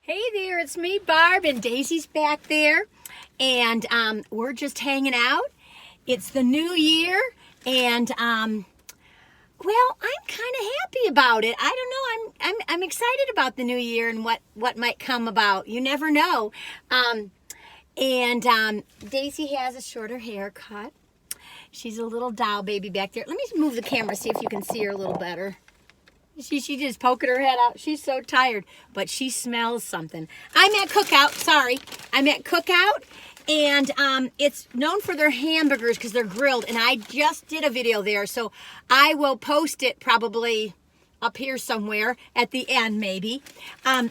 Hey there, it's me, Barb, and Daisy's back there, and we're just hanging out. It's the new year, and well, I'm kind of happy about it. I don't know. I'm excited about the new year and what might come about. You never know. Daisy has a shorter haircut. She's a little doll baby back there. Let me move the camera, see if you can see her a little better. She just poking her head out. She's so tired, but she smells something. I'm at Cookout. Sorry, I'm at Cookout, and it's known for their hamburgers because they're grilled. And I just did a video there, so I will post it probably up here somewhere at the end, maybe. You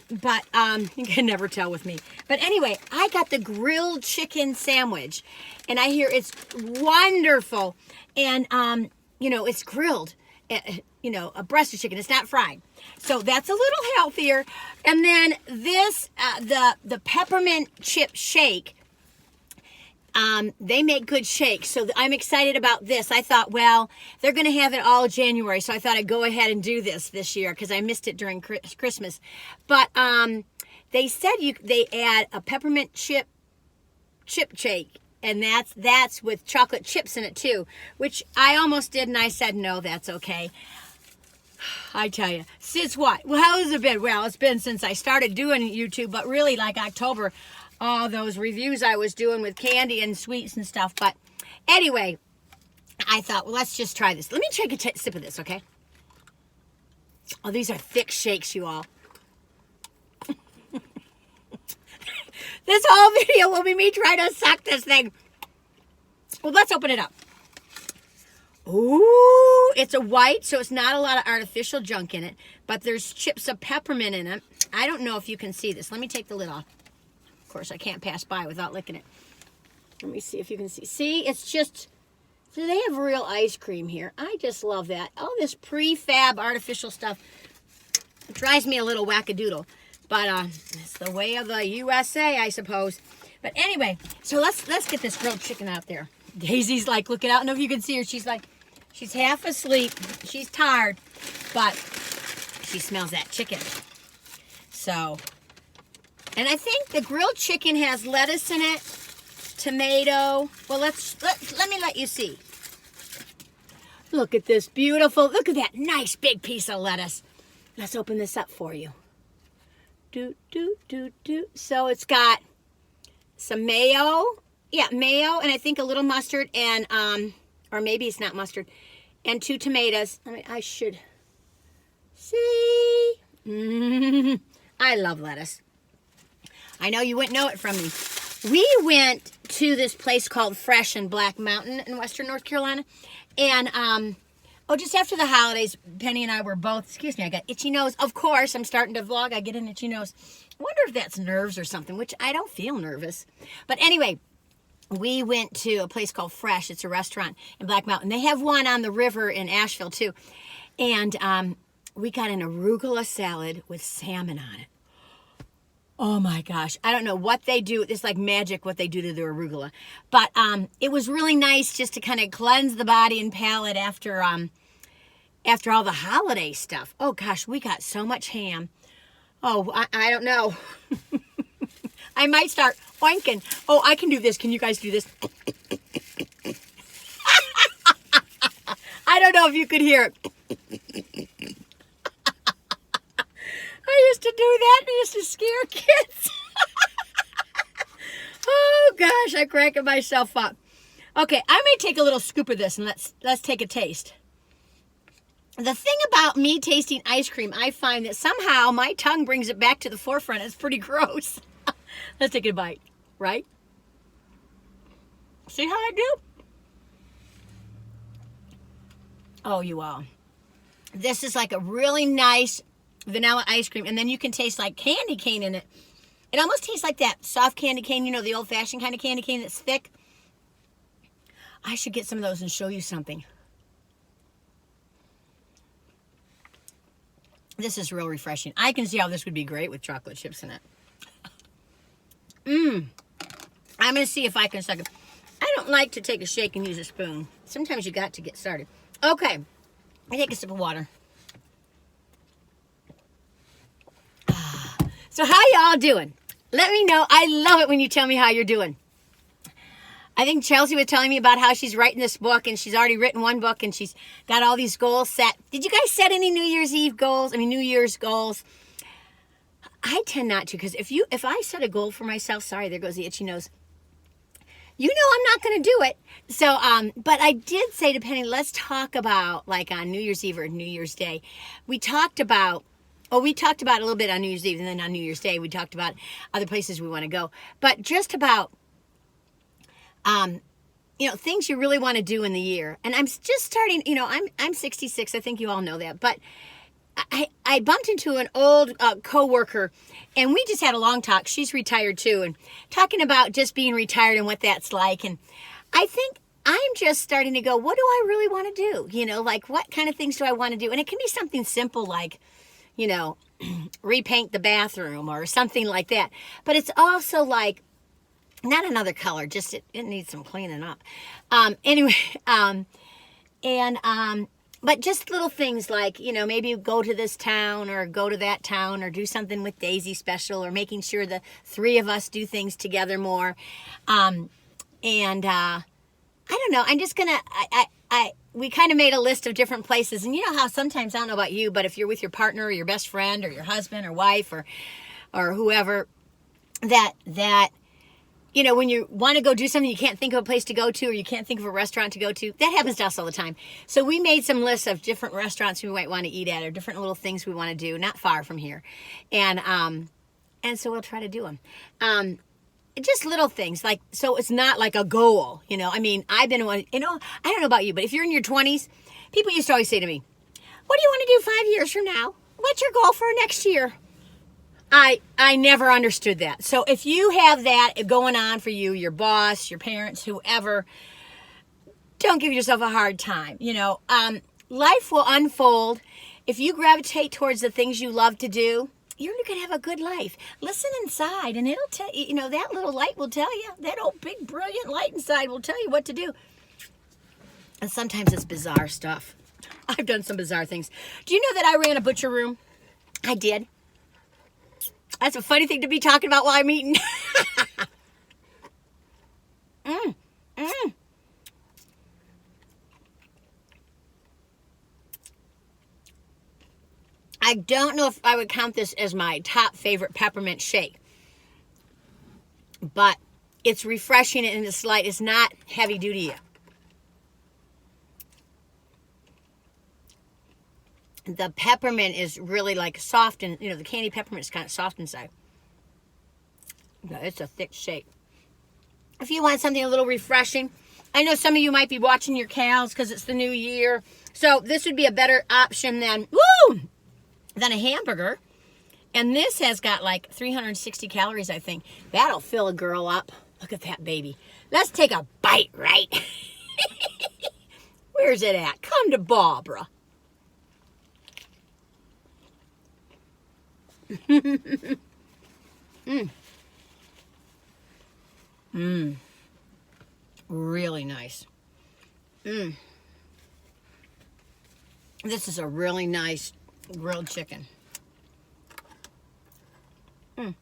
can never tell with me. But anyway, I got the grilled chicken sandwich, and I hear it's wonderful, and it's grilled. A breast of chicken. It's not fried. So that's a little healthier. And then this, the peppermint chip shake, they make good shakes. So I'm excited about this. I thought, well, they're going to have it all January. So I thought I'd go ahead and do this year because I missed it during Christmas. But they said they add a peppermint chip shake. And that's with chocolate chips in it too, which I almost did, and I said, no, that's okay. I tell you, since what? Well, how has it been? Well, it's been since I started doing YouTube, but really like October, all those reviews I was doing with candy and sweets and stuff. But anyway, I thought, well, let's just try this. Let me take a sip of this, okay? Oh, these are thick shakes, you all. This whole video will be me trying to suck this thing. Well, let's open it up. Ooh, it's a white, so it's not a lot of artificial junk in it, but there's chips of peppermint in it. I don't know if you can see this. Let me take the lid off. Of course, I can't pass by without licking it. Let me see if you can see. See, it's just, so they have real ice cream here. I just love that. All this prefab artificial stuff, it drives me a little wackadoodle. But it's the way of the USA, I suppose. But anyway, so let's get this grilled chicken out there. Daisy's like looking out. I don't know if you can see her. She's like, she's half asleep. She's tired, but she smells that chicken. So, and I think the grilled chicken has lettuce in it, tomato. Well, let me let you see. Look at this beautiful. Look at that nice big piece of lettuce. Let's open this up for you. So it's got some mayo. Yeah, mayo, and I think a little mustard, and or maybe it's not mustard, and 2 tomatoes. I should see. I love lettuce. I know you wouldn't know it from me. We went to this place called Fresh in Black Mountain in Western North Carolina, and just after the holidays, Penny and I were both, excuse me, I got itchy nose. Of course, I'm starting to vlog, I get an itchy nose. I wonder if that's nerves or something, which I don't feel nervous. But anyway, we went to a place called Fresh. It's a restaurant in Black Mountain. They have one on the river in Asheville too. And we got an arugula salad with salmon on it. Oh my gosh. I don't know what they do. It's like magic what they do to the arugula. But it was really nice just to kind of cleanse the body and palate after all the holiday stuff. Oh gosh, we got so much ham. Oh, I don't know. I might start oinking. Oh, I can do this. Can you guys do this? I don't know if you could hear it. I used to do that. I used to scare kids. Oh gosh, I'm cracking myself up. Okay, I may take a little scoop of this and let's take a taste. The thing about me tasting ice cream, I find that somehow my tongue brings it back to the forefront. It's pretty gross. Let's take a bite, right? See how I do? Oh, you all. This is like a really nice vanilla ice cream, and then you can taste like candy cane in it. It almost tastes like that soft candy cane, the old-fashioned kind of candy cane that's thick. I should get some of those and show you something. This is real refreshing. I can see how this would be great with chocolate chips in it. I'm going to see if I can suck it. I don't like to take a shake and use a spoon. Sometimes you got to get started. Okay. I take a sip of water. So how y'all doing? Let me know. I love it when you tell me how you're doing. I think Chelsea was telling me about how she's writing this book, and she's already written one book, and she's got all these goals set. Did you guys set any New Year's Eve goals? New Year's goals? I tend not to, because if I set a goal for myself, sorry, there goes the itchy nose. You know I'm not going to do it. So, but I did say to Penny, let's talk about, like on New Year's Eve or New Year's Day. We talked about a little bit on New Year's Eve, and then on New Year's Day, we talked about other places we want to go. But just about, things you really want to do in the year. And I'm just starting, I'm 66. I think you all know that. But I bumped into an old coworker, and we just had a long talk. She's retired too, and talking about just being retired and what that's like. And I think I'm just starting to go, what do I really want to do? Like what kind of things do I want to do? And it can be something simple like, repaint the bathroom or something like that. But it's also like, not another color, just it needs some cleaning up. But just little things like, maybe go to this town or go to that town or do something with Daisy special, or making sure the three of us do things together more. I don't know. I'm just going to, we kind of made a list of different places. And you know how sometimes, I don't know about you, but if you're with your partner or your best friend or your husband or wife or whoever, that when you want to go do something, you can't think of a place to go to, or you can't think of a restaurant to go to. That happens to us all the time. So we made some lists of different restaurants we might want to eat at, or different little things we want to do, not far from here. And so we'll try to do them. Just little things, like, so it's not like a goal, I've been one, I don't know about you, but if you're in your 20s, people used to always say to me, what do you want to do 5 years from now? What's your goal for next year? I never understood that. So if you have that going on for you, your boss, your parents, whoever, don't give yourself a hard time. Life will unfold. If you gravitate towards the things you love to do, you're going to have a good life. Listen inside, and it'll tell you, that little light will tell you, that old big brilliant light inside will tell you what to do. And sometimes it's bizarre stuff. I've done some bizarre things. Do you know that I ran a butcher room? I did. That's a funny thing to be talking about while I'm eating. I don't know if I would count this as my top favorite peppermint shake, but it's refreshing and it's light. It's not heavy duty. The peppermint is really like soft, and the candy peppermint is kind of soft inside. No, it's a thick shake. If you want something a little refreshing, I know some of you might be watching your cows because it's the new year, so this would be a better option than a hamburger. And this has got like 360 calories, I think. That'll fill a girl up. Look at that baby. Let's take a bite, right? Where's it at? Come to Barbara. Really nice. This is a really nice grilled chicken. I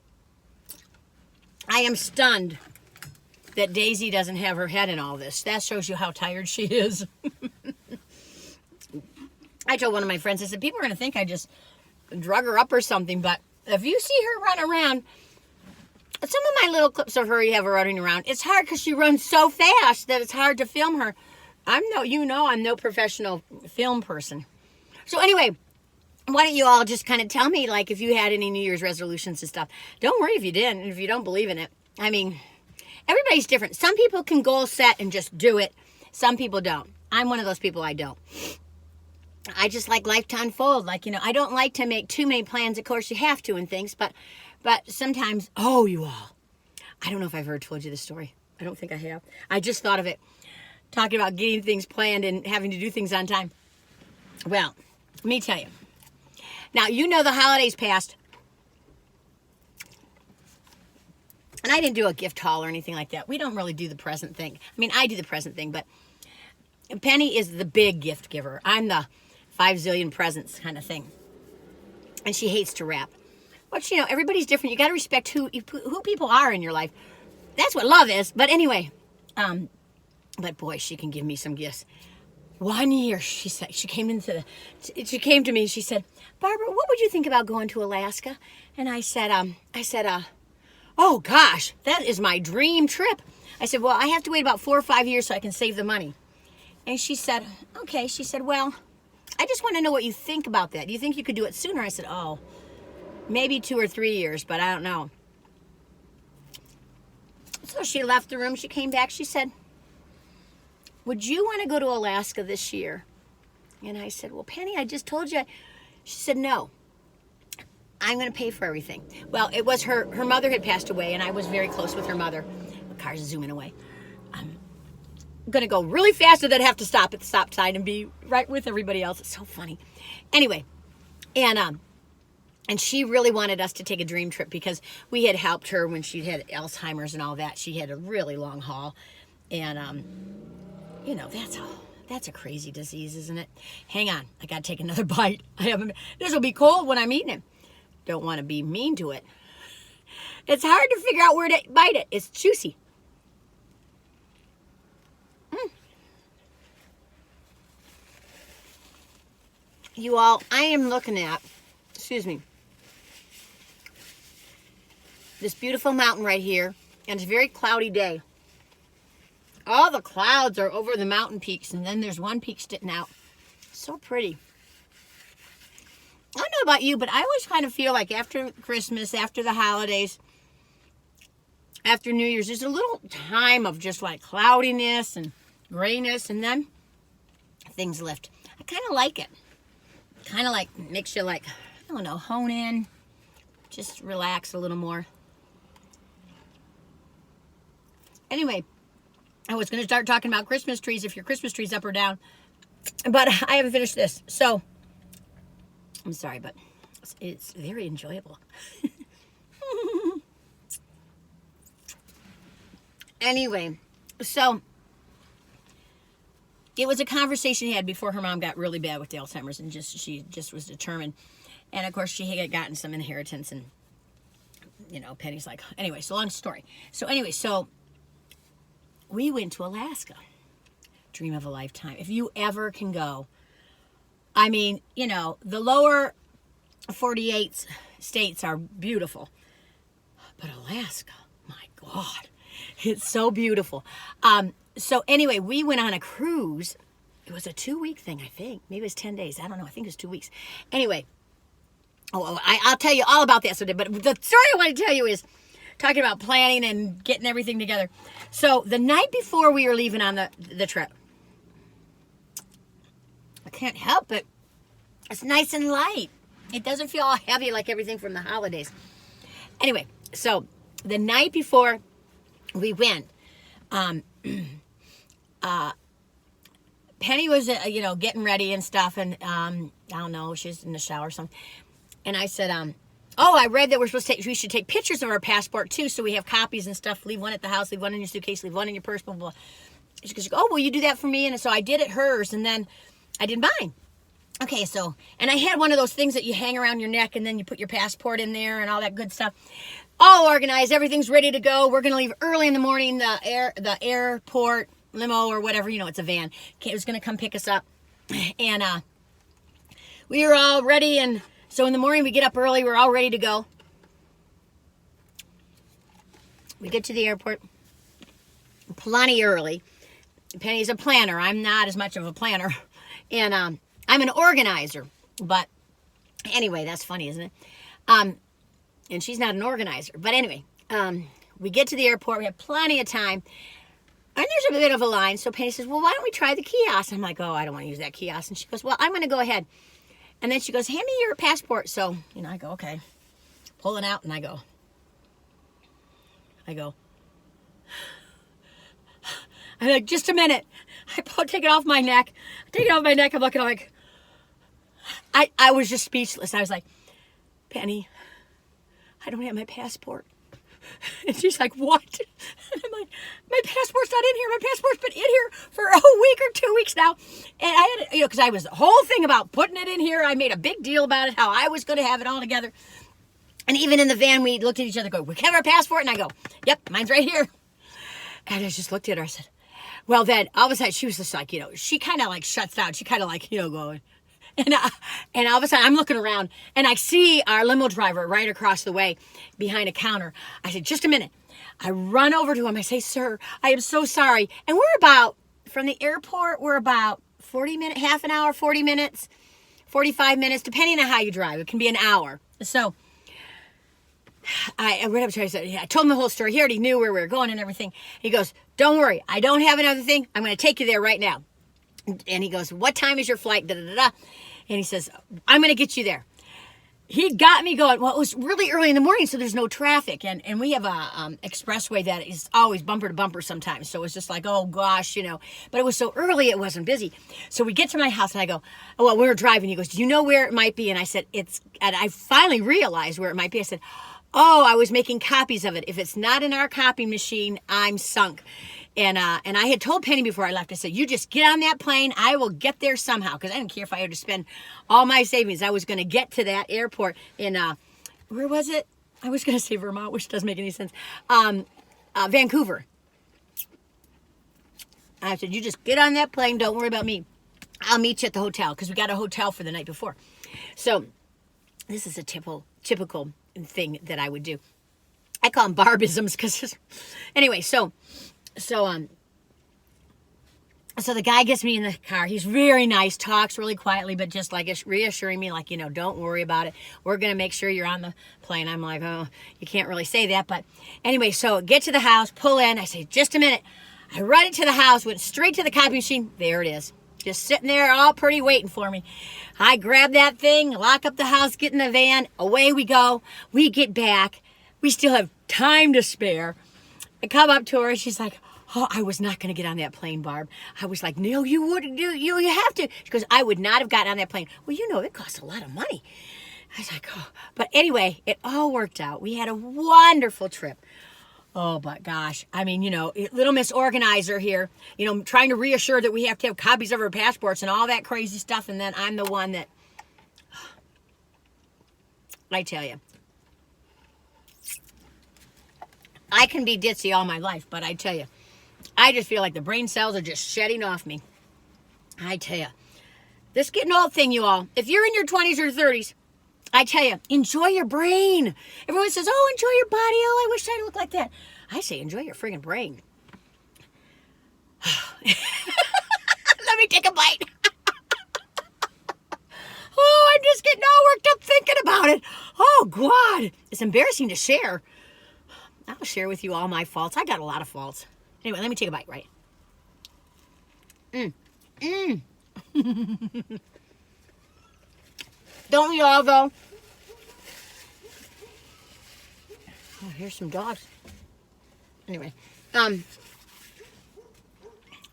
am stunned that Daisy doesn't have her head in all this. That shows you how tired she is. I told one of my friends, I said, people are going to think I just drug her up or something, but if you see her run around, some of my little clips of her you have her running around, it's hard because she runs so fast that it's hard to film her. I'm no professional film person. So anyway, why don't you all just kind of tell me, like, if you had any New Year's resolutions and stuff. Don't worry if you didn't, if you don't believe in it. I mean, everybody's different. Some people can goal set and just do it. Some people don't. I'm one of those people. I don't. I just like life to unfold. Like, I don't like to make too many plans. Of course, you have to and things, but sometimes, you all, I don't know if I've ever told you this story. I don't think I have. I just thought of it, talking about getting things planned and having to do things on time. Well, let me tell you. Now, the holidays passed, and I didn't do a gift haul or anything like that. We don't really do the present thing. I mean, I do the present thing, but Penny is the big gift giver. I'm the 5 zillion presents kind of thing. And she hates to wrap. But, everybody's different. You got to respect who people are in your life. That's what love is. But anyway, but boy, she can give me some gifts. One year, she said, she came to me, she said, Barbara, what would you think about going to Alaska? And I said, oh gosh, that is my dream trip. I said, well, I have to wait about 4 or 5 years so I can save the money. And she said, okay. She said, well, I just want to know what you think about that. Do you think you could do it sooner? I said, oh, maybe 2 or 3 years, but I don't know. So she left the room. She came back. She said, would you want to go to Alaska this year? And I said, well, Penny, I just told you. She said, no, I'm going to pay for everything. Well, it was her mother had passed away, and I was very close with her mother. The car's zooming away. I'm going to go really fast and then have to stop at the stop sign and be right with everybody else. It's so funny. Anyway, and she really wanted us to take a dream trip because we had helped her when she had Alzheimer's and all that. She had a really long haul. And, that's a crazy disease, isn't it? Hang on. I got to take another bite. This will be cold when I'm eating it. Don't want to be mean to it. It's hard to figure out where to bite it. It's juicy. You all, I am looking at, this beautiful mountain right here, and it's a very cloudy day. All the clouds are over the mountain peaks, and then there's one peak sticking out. So pretty. I don't know about you, but I always kind of feel like after Christmas, after the holidays, after New Year's, there's a little time of just like cloudiness and grayness, and then things lift. I kind of like it. Kind of like makes you like, I don't know, hone in, just relax a little more. Anyway, I was going to start talking about Christmas trees, if your Christmas tree's up or down, but I haven't finished this. So, I'm sorry, but it's very enjoyable. Anyway, so it was a conversation he had before her mom got really bad with the Alzheimer's, and she just was determined. And of course, she had gotten some inheritance, and Penny's like, anyway, so long story. So we went to Alaska. Dream of a lifetime. If you ever can go. I mean, the lower 48 states are beautiful. But Alaska, my God, it's so beautiful. So anyway, we went on a cruise. It was a 2-week thing, I think. Maybe it was 10 days. I don't know. I think it was 2 weeks. Anyway, I'll tell you all about that someday. But the story I want to tell you is talking about planning and getting everything together. So the night before we were leaving on the trip, I can't help it. It's nice and light. It doesn't feel all heavy like everything from the holidays. Anyway, so the night before we went, Penny was, getting ready and stuff, and I don't know, she was in the shower or something. And I said, I read that we should take pictures of our passport too, so we have copies and stuff. Leave one at the house, leave one in your suitcase, leave one in your purse, blah, blah, blah. She goes, will you do that for me? And so I did it hers, and then I did mine. Okay, so, and I had one of those things that you hang around your neck, and then you put your passport in there and all that good stuff. All organized, everything's ready to go. We're going to leave early in the morning. The airport limo or whatever, it's a van. It was going to come pick us up. And we were all ready, and so in the morning we get up early. We're all ready to go. We get to the airport plenty early. Penny's a planner. I'm not as much of a planner. And I'm an organizer. But anyway, that's funny, isn't it? And she's not an organizer. But anyway, we get to the airport. We have plenty of time. And there's a bit of a line. So Penny says, well, why don't we try the kiosk? I'm like, I don't want to use that kiosk. And she goes, well, I'm going to go ahead. And then she goes, hand me your passport. So, I go, okay. Pull it out, and I go. I'm like, just a minute. I take it off my neck. I'm looking like, I was just speechless. I was like, Penny, I don't have my passport. And she's like, what? And I'm like, my passport's not in here. My passport's been in here for a week or 2 weeks now. And I had, because I was the whole thing about putting it in here. I made a big deal about it, how I was going to have it all together. And even in the van, we looked at each other, go, we have our passport? And I go, yep, mine's right here. And I just looked at her. I said, well, then all of a sudden she was just like, she kind of like shuts down. She kind of like, going. And all of a sudden I'm looking around and I see our limo driver right across the way behind a counter. I said, just a minute. I run over to him. I say, sir, I am so sorry. And from the airport, we're about 40 minutes, half an hour, 40 minutes, 45 minutes, depending on how you drive. It can be an hour. So I went up to him. I told him the whole story. He already knew where we were going and everything. He goes, don't worry. I don't have another thing. I'm going to take you there right now. And he goes, what time is your flight? Da, da, da, da. And he says, I'm going to get you there. He got me going. Well, it was really early in the morning, so there's no traffic. And we have a expressway that is always bumper to bumper sometimes. So it's just like, oh, gosh, But it was so early, it wasn't busy. So we get to my house, and I go, oh, well, we were driving. He goes, do you know where it might be? And I said, and I finally realized where it might be. I said, oh, I was making copies of it. If it's not in our copy machine, I'm sunk. And I had told Penny before I left, I said, you just get on that plane. I will get there somehow. Because I didn't care if I had to spend all my savings. I was going to get to that airport in, where was it? I was going to say Vermont, which doesn't make any sense. Vancouver. I said, you just get on that plane. Don't worry about me. I'll meet you at the hotel. Because we got a hotel for the night before. So this is a typical thing that I would do. I call them barbisms. Because anyway, So the guy gets me in the car. He's very nice, talks really quietly, but just like reassuring me, like, don't worry about it. We're going to make sure you're on the plane. I'm like, oh, you can't really say that. But anyway, so get to the house, pull in. I say, just a minute. I run into the house, went straight to the copy machine. There it is. Just sitting there all pretty waiting for me. I grab that thing, lock up the house, get in the van. Away we go. We get back. We still have time to spare. I come up to her. She's like, oh, I was not going to get on that plane, Barb. I was like, no, you wouldn't do. You have to. She goes, I would not have gotten on that plane. Well, it costs a lot of money. I was like, oh. But anyway, it all worked out. We had a wonderful trip. Oh, but gosh. I mean, little Miss Organizer here, trying to reassure that we have to have copies of our passports and all that crazy stuff. And then I'm the one that, I tell you. I can be ditzy all my life, but I tell you, I just feel like the brain cells are just shedding off me. I tell you, this getting old thing, you all, if you're in your 20s or 30s, I tell you, enjoy your brain. Everyone says, oh, enjoy your body. Oh, I wish I looked like that. I say, enjoy your friggin' brain. Let me take a bite. Oh, I'm just getting all worked up thinking about it. Oh, God. It's embarrassing to share. I'll share with you all my faults. I got a lot of faults. Anyway, let me take a bite, right? Don't we all, though? Oh, here's some dogs. Anyway,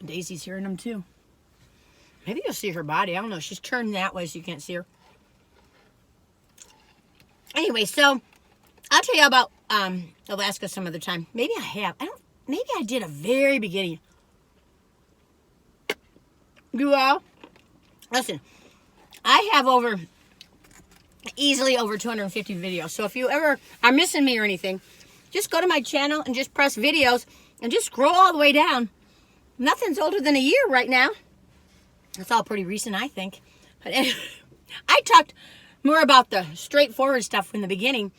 Daisy's hearing them, too. Maybe you'll see her body. I don't know. She's turned that way so you can't see her. Anyway, so I'll tell you about Alaska some other time. Maybe I have. Maybe I did a very beginning. You all, listen, I have easily over 250 videos. So if you ever are missing me or anything, just go to my channel and just press videos and just scroll all the way down. Nothing's older than a year right now. It's all pretty recent, I think. But anyway, I talked more about the straightforward stuff from the beginning.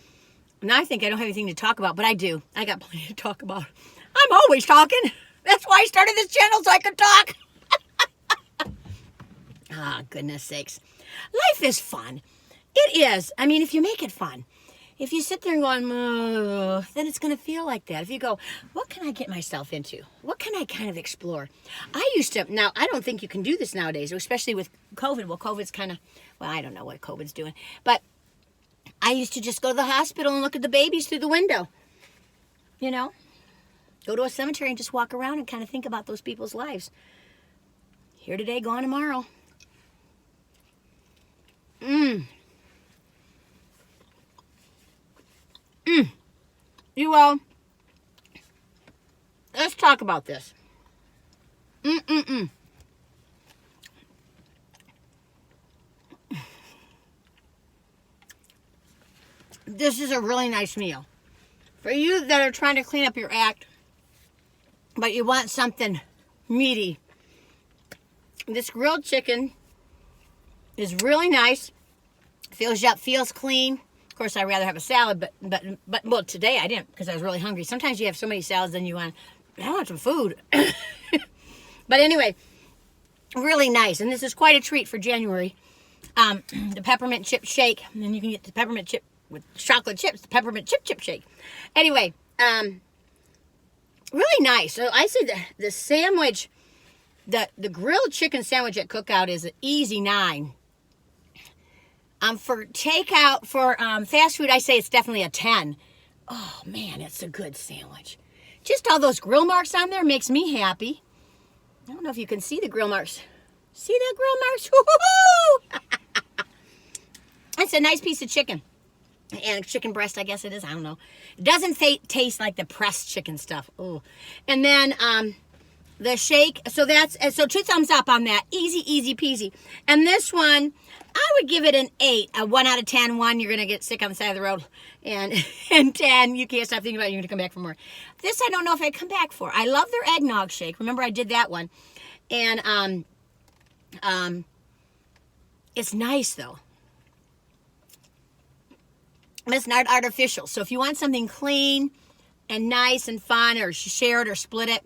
And I think I don't have anything to talk about, but I do. I got plenty to talk about. I'm always talking. That's why I started this channel, so I could talk. Ah, goodness sakes. Life is fun. It is. I mean, if you make it fun. If you sit there and go, then it's going to feel like that. If you go, what can I get myself into? What can I kind of explore? I used to, now, I don't think you can do this nowadays, especially with COVID. Well, COVID's kind of, I don't know what COVID's doing. But I used to just go to the hospital and look at the babies through the window. Go to a cemetery and just walk around and kind of think about those people's lives. Here today, gone tomorrow. You all, let's talk about this. this is a really nice meal. For you that are trying to clean up your act, but you want something meaty, this grilled chicken is really nice. Fills you up, feels clean. Of course, I'd rather have a salad, but well, today I didn't because I was really hungry. Sometimes you have so many salads, then I want some food. But anyway, really nice. And this is quite a treat for January. The peppermint chip shake, and then you can get the peppermint chip with chocolate chips, the peppermint chip shake. Anyway, really nice. So I say the sandwich, the grilled chicken sandwich at Cookout is an easy 9. For takeout, for fast food, I say it's definitely a 10. Oh man, it's a good sandwich. Just all those grill marks on there makes me happy. I don't know if you can see the grill marks. See the grill marks? Woo-hoo-hoo! It's a nice piece of chicken. And chicken breast, I guess it is. I don't know. It doesn't taste like the pressed chicken stuff. Ooh. And then the shake. So 2 thumbs up on that. Easy peasy. And this one, I would give it an 8. A 1 out of 10. 1, you're going to get sick on the side of the road. And 10, you can't stop thinking about it. You're going to come back for more. This, I don't know if I'd come back for. I love their eggnog shake. Remember, I did that one. And it's nice, though. It's not artificial. So if you want something clean and nice and fun, or share it or split it,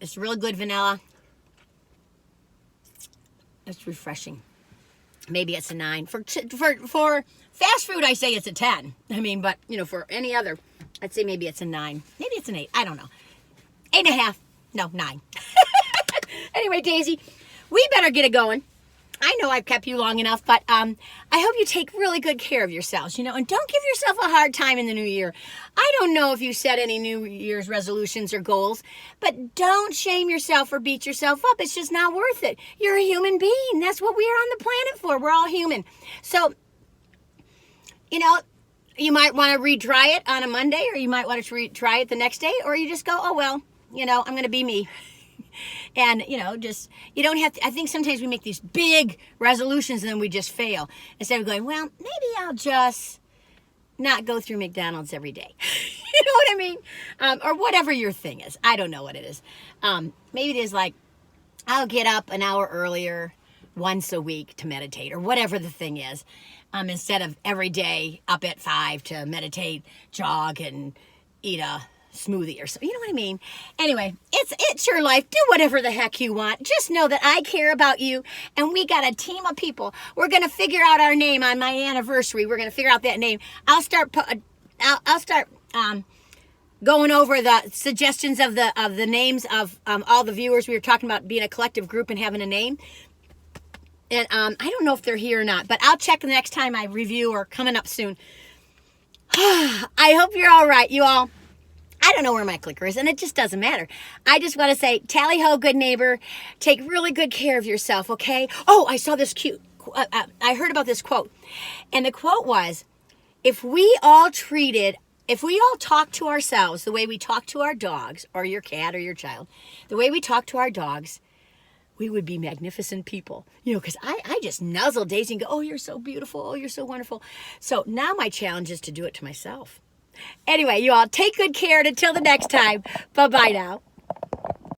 it's really good vanilla. It's refreshing. Maybe it's a 9. For fast food, I say it's a 10. I mean, but, for any other, I'd say maybe it's a 9. Maybe it's an 8. I don't know. 8.5. No, 9. Anyway, Daisy, we better get it going. I know I've kept you long enough, but I hope you take really good care of yourselves, and don't give yourself a hard time in the new year. I don't know if you set any New Year's resolutions or goals, but don't shame yourself or beat yourself up. It's just not worth it. You're a human being. That's what we are on the planet for. We're all human. So, you might want to retry it on a Monday, or you might want to retry it the next day, or you just go, oh, well, I'm going to be me. And, you don't have to, I think sometimes we make these big resolutions and then we just fail. Instead of going, well, maybe I'll just not go through McDonald's every day. You know what I mean? Or whatever your thing is. I don't know what it is. Maybe it is like, I'll get up an hour earlier once a week to meditate, or whatever the thing is. Instead of every day up at 5 to meditate, jog, and eat a smoothie or something. You know what I mean? Anyway, it's your life. Do whatever the heck you want. Just know that I care about you, and we got a team of people. We're going to figure out our name on my anniversary. We're going to figure out that name. I'll start going over the suggestions of the names of all the viewers. We were talking about being a collective group and having a name. And I don't know if they're here or not, but I'll check the next time I review, or coming up soon. I hope you're all right, you all. I don't know where my clicker is, and it just doesn't matter. I just want to say, tally ho, good neighbor. Take really good care of yourself, okay? Oh, I saw this I heard about this quote. And the quote was, if we all talk to ourselves the way we talk to our dogs, or your cat or your child, the way we talk to our dogs, we would be magnificent people. Because I just nuzzle Daisy and go, oh, you're so beautiful. Oh, you're so wonderful. So now my challenge is to do it to myself. Anyway, you all take good care, and until the next time, bye-bye now.